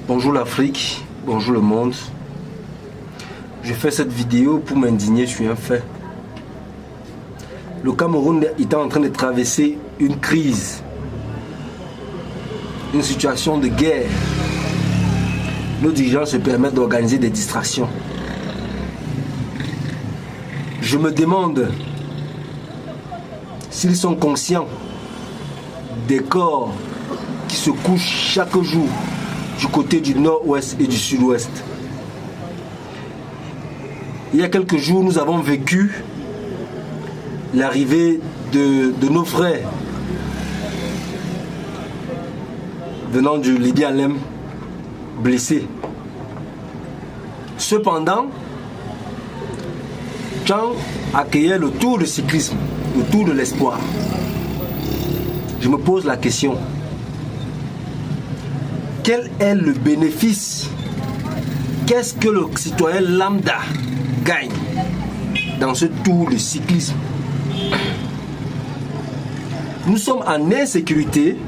Bonjour l'Afrique, bonjour le monde. Je fais cette vidéo pour m'indigner sur un fait. Le Cameroun est en train de traverser une crise, une situation de guerre. Nos dirigeants se permettent d'organiser des distractions. Je me demande s'ils sont conscients des corps qui se couchent chaque jour du côté du nord-ouest et du sud-ouest. Il y a quelques jours, nous avons vécu l'arrivée de nos frères venant du Lidi Alem blessés. Cependant, Tchang accueillait le Tour de cyclisme, le Tour de l'espoir. Je me pose la question. Quel est le bénéfice? Qu'est-ce que le citoyen lambda gagne dans ce tour de cyclisme? Nous sommes en insécurité.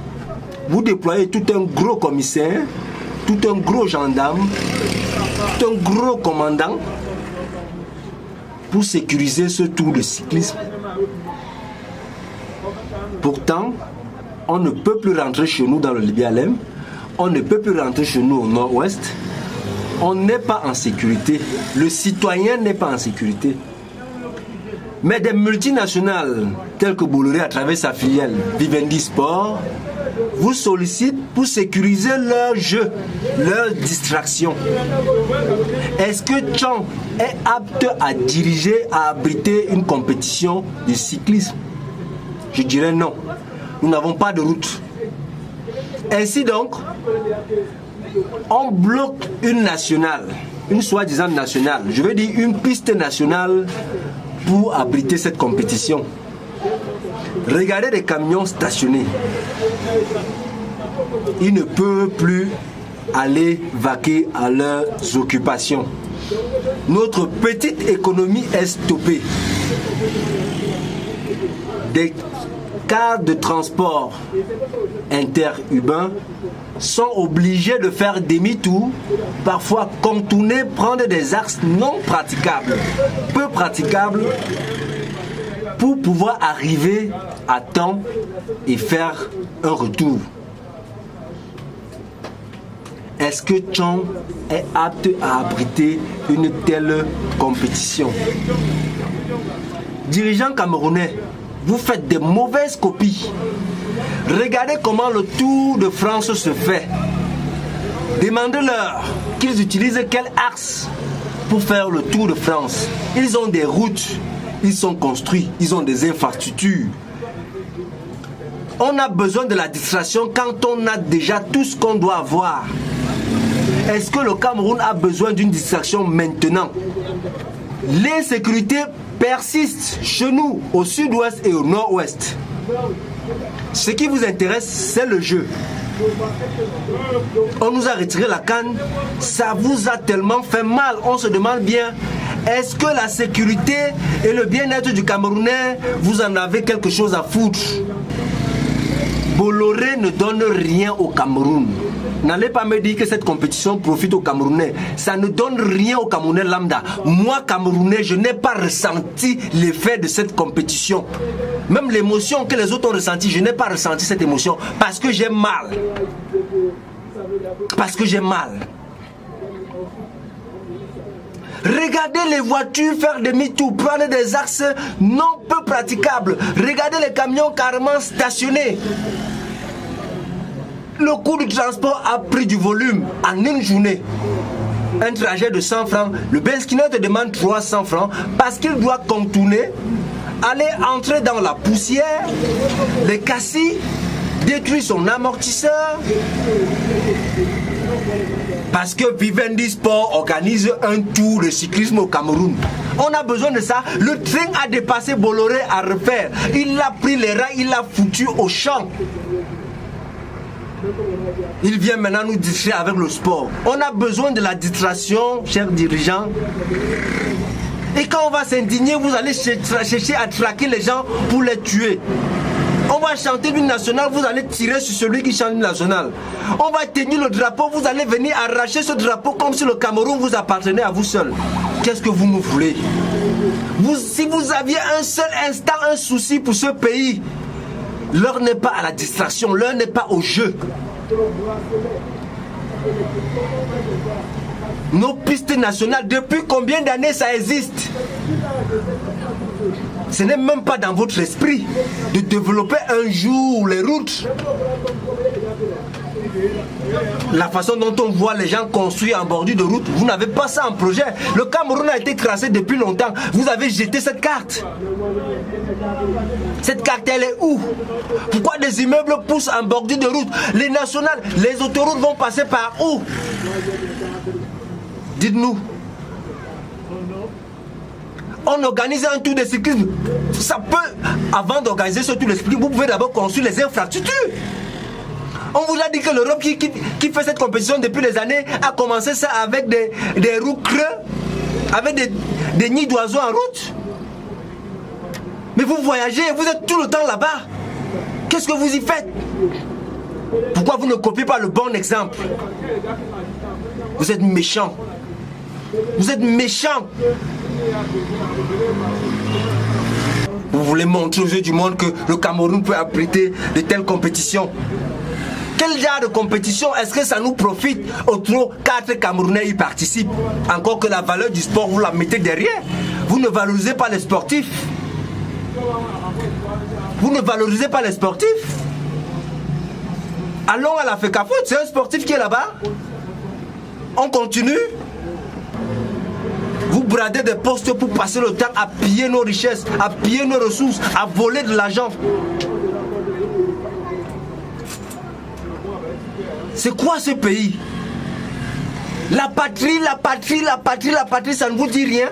Vous déployez tout un gros commissaire, tout un gros gendarme, tout un gros commandant pour sécuriser ce tour de cyclisme. Pourtant, on ne peut plus rentrer chez nous dans le Lidi Alem. On ne peut plus rentrer chez nous au nord-ouest. On n'est pas en sécurité. Le citoyen n'est pas en sécurité. Mais des multinationales telles que Bolloré à travers sa filiale Vivendi Sport vous sollicitent pour sécuriser leur jeu, leur distraction. Est-ce que Tchang est apte à diriger, à abriter une compétition de cyclisme? Je dirais non. Nous n'avons pas de route. Ainsi donc, on bloque une nationale, une soi-disant nationale, je veux dire une piste nationale pour abriter cette compétition. Regardez les camions stationnés. Ils ne peuvent plus aller vaquer à leurs occupations. Notre petite économie est stoppée. Des cars de transport interurbains sont obligés de faire demi-tour, parfois contourner, prendre des axes non praticables, peu praticables, pour pouvoir arriver à temps et faire un retour. Est-ce que Tchang est apte à abriter une telle compétition? Dirigeants camerounais, vous faites des mauvaises copies. Regardez comment le Tour de France se fait. Demandez-leur qu'ils utilisent quel axe pour faire le Tour de France. Ils ont des routes, ils sont construits, ils ont des infrastructures. On a besoin de la distraction quand on a déjà tout ce qu'on doit avoir. Est-ce que le Cameroun a besoin d'une distraction maintenant? L'insécurité persiste chez nous, au sud-ouest et au nord-ouest. Ce qui vous intéresse, c'est le jeu. On nous a retiré la canne, ça vous a tellement fait mal. On se demande bien, est-ce que la sécurité et le bien-être du Camerounais, vous en avez quelque chose à foutre? Bolloré ne donne rien au Cameroun. N'allez pas me dire que cette compétition profite aux Camerounais. Ça ne donne rien aux Camerounais lambda. Moi, Camerounais, je n'ai pas ressenti l'effet de cette compétition. Même l'émotion que les autres ont ressentie, je n'ai pas ressenti cette émotion parce que j'ai mal. Parce que j'ai mal. Regardez les voitures faire demi-tour, prendre des axes non peu praticables. Regardez les camions carrément stationnés. Le coût du transport a pris du volume en une journée. Un trajet de 100 francs, le Benskiner te demande 300 francs parce qu'il doit contourner, aller entrer dans la poussière, les cassis, détruire son amortisseur. Parce que Vivendi Sport organise un tour de cyclisme au Cameroun. On a besoin de ça. Le train a dépassé Bolloré à refaire. Il a pris les rails, il l'a foutu au champ. Il vient maintenant nous distraire avec le sport. On a besoin de la distraction, chers dirigeants. Et quand on va s'indigner, vous allez chercher à traquer les gens pour les tuer. On On va chanter l'hymne national, vous allez tirer sur celui qui chante l'hymne national. On va tenir le drapeau, vous allez venir arracher ce drapeau comme si le Cameroun vous appartenait à vous seul. Qu'est-ce que vous me voulez? Si vous aviez un seul instant, un souci pour ce pays, l'heure n'est pas à la distraction, l'heure n'est pas au jeu. Nos pistes nationales, depuis combien d'années ça existe? Ce n'est même pas dans votre esprit de développer un jour les routes. La façon dont on voit les gens construire en bordure de route, vous n'avez pas ça en projet. Le Cameroun a été tracé depuis longtemps. Vous avez jeté cette carte. Cette carte, elle est où? Pourquoi des immeubles poussent en bordure de route? Les nationales, les autoroutes vont passer par où? Dites-nous. On organise un tour de cyclisme. Ça peut, avant d'organiser ce tour de cyclisme, vous pouvez d'abord construire les infrastructures. On vous a dit que l'Europe qui fait cette compétition depuis des années a commencé ça avec des roues creux, avec des nids d'oiseaux en route. Mais vous voyagez, vous êtes tout le temps là-bas. Qu'est-ce que vous y faites? Pourquoi vous ne copiez pas le bon exemple? Vous êtes méchants. Vous êtes méchants. Vous voulez montrer aux yeux du monde que le Cameroun peut abriter de telles compétitions. Quel genre de compétition est-ce que ça nous profite? Au trop 4 Camerounais y participent. Encore que la valeur du sport, vous la mettez derrière. Vous ne valorisez pas les sportifs. Vous ne valorisez pas les sportifs. Allons à la FECAFOOT, c'est un sportif qui est là-bas. On continue. Vous bradez des postes pour passer le temps à piller nos richesses, à piller nos ressources, à voler de l'argent. C'est quoi ce pays? La patrie, la patrie, la patrie, la patrie, ça ne vous dit rien?